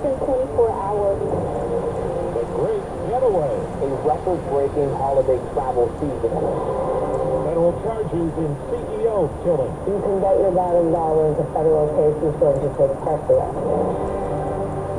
than 24 hours. The Great Getaway. A record-breaking holiday travel season. Federal charges in CEO killing. You can bet your bottom dollar the federal case is going to take precedent.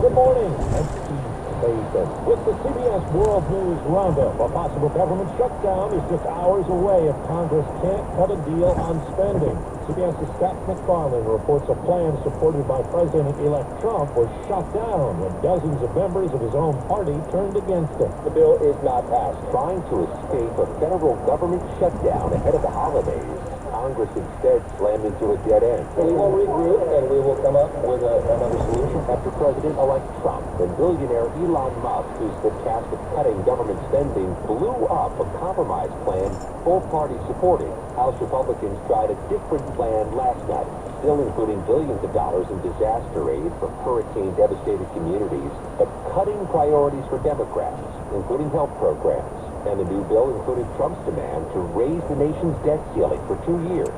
Good morning. I'm Steve Mason. With the CBS World News Roundup, a possible government shutdown is just hours away if Congress can't cut a deal on spending. CBS's Scott McFarlane reports a plan supported by President-elect Trump was shot down when dozens of members of his own party turned against it. The bill is not passed. Trying to escape a federal government shutdown ahead of the holidays, Congress instead slammed into a dead end. We will regroup and we will come up with another solution after President-elect Trump and billionaire Elon Musk, who's been tasked with cutting government spending, blew up a compromise plan both parties supported. House Republicans tried a different plan last night, still including billions of dollars in disaster aid for hurricane-devastated communities, but cutting priorities for Democrats, including health programs. And the new bill included Trump's demand to raise the nation's debt ceiling for 2 years.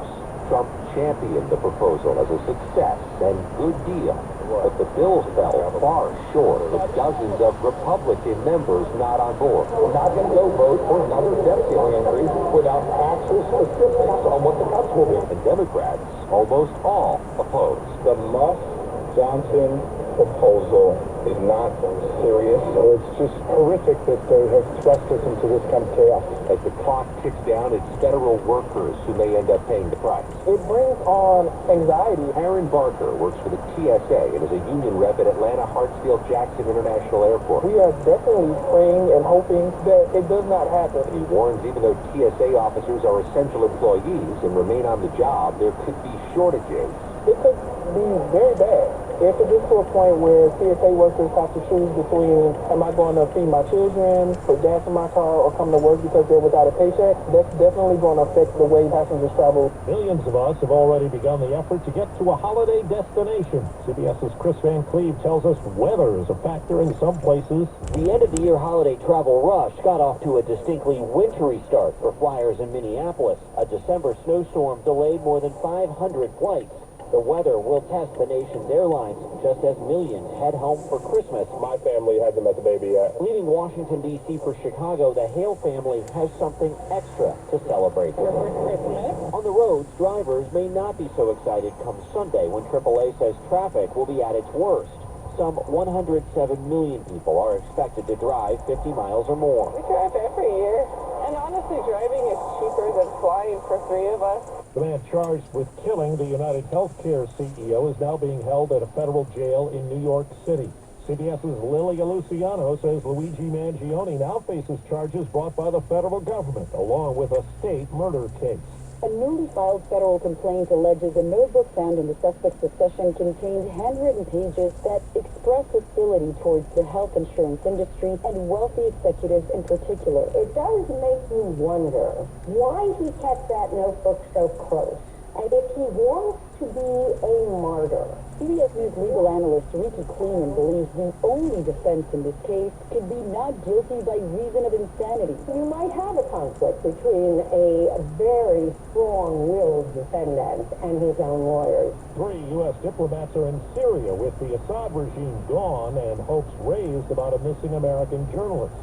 Trump championed the proposal as a success and good deal, but the bill fell far short with dozens of Republican members not on board. We're not going to go vote for another debt ceiling increase without actual specifics on what the cuts will be. And Democrats almost all opposed. The Musk-Johnson proposal is not serious. It's just horrific that they have thrust us into this kind of chaos. As the clock ticks down, it's federal workers who may end up paying the price. It brings on anxiety. Aaron Barker works for the TSA and is a union rep at Atlanta Hartsfield-Jackson International Airport. We are definitely praying and hoping that it does not happen. He warns even though TSA officers are essential employees and remain on the job, there could be shortages. It could be very bad. If it gets to a point where TSA workers have to choose between, am I going to feed my children, put gas in my car, or come to work because they're without a paycheck, that's definitely going to affect the way passengers travel. Millions of us have already begun the effort to get to a holiday destination. CBS's Chris Van Cleve tells us weather is a factor in some places. The end-of-the-year holiday travel rush got off to a distinctly wintry start for flyers in Minneapolis. A December snowstorm delayed more than 500 flights. The weather will test the nation's airlines just as millions head home for Christmas. My family hasn't met the baby yet. Leaving Washington, D.C. for Chicago, the Hale family has something extra to celebrate. On the roads, drivers may not be so excited come Sunday when AAA says traffic will be at its worst. Some 107 million people are expected to drive 50 miles or more. We drive every year, and honestly, driving is cheaper than flying for 3 of us. The man charged with killing the United Healthcare CEO is now being held at a federal jail in New York City. CBS's Lilia Luciano says Luigi Mangione now faces charges brought by the federal government, along with a state murder case. A newly filed federal complaint alleges a notebook found in the suspect's possession contained handwritten pages that express hostility towards the health insurance industry and wealthy executives in particular. It does make you wonder why he kept that notebook so close, and if he wants to be a martyr. CBS News legal analyst Ricky Kleeman believes the only defense in this case could be not guilty by reason of insanity. You might have a conflict between a very strong-willed defendant and his own lawyers. 3 U.S. diplomats are in Syria with the Assad regime gone and hopes raised about a missing American journalist.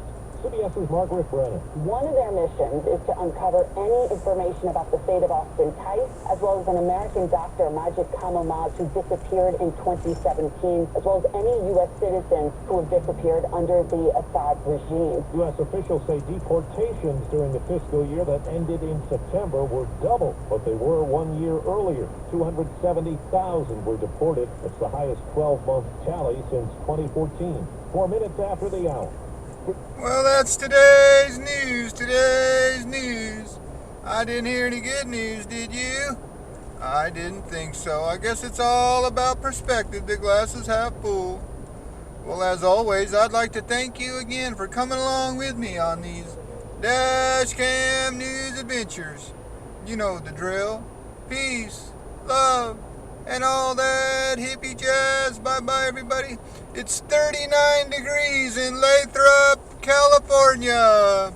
CBS's Margaret Brennan. One of their missions is to uncover any information about the fate of Austin Tice, as well as an American doctor, Majid Kamomaz, who disappeared in 2017, as well as any U.S. citizens who have disappeared under the Assad regime. U.S. officials say deportations during the fiscal year that ended in September were double what they were 1 year earlier. 270,000 were deported. It's the highest 12-month tally since 2014. 4 minutes after the hour. Well, that's today's news. I didn't hear any good news, did you? I didn't think so. I guess it's all about perspective. The glass is half full. Well, as always, I'd like to thank you again for coming along with me on these Dash Cam News adventures. You know the drill. Peace, love, and all that hippie jazz. Bye-bye, everybody. It's 39 degrees in Lathrop, California.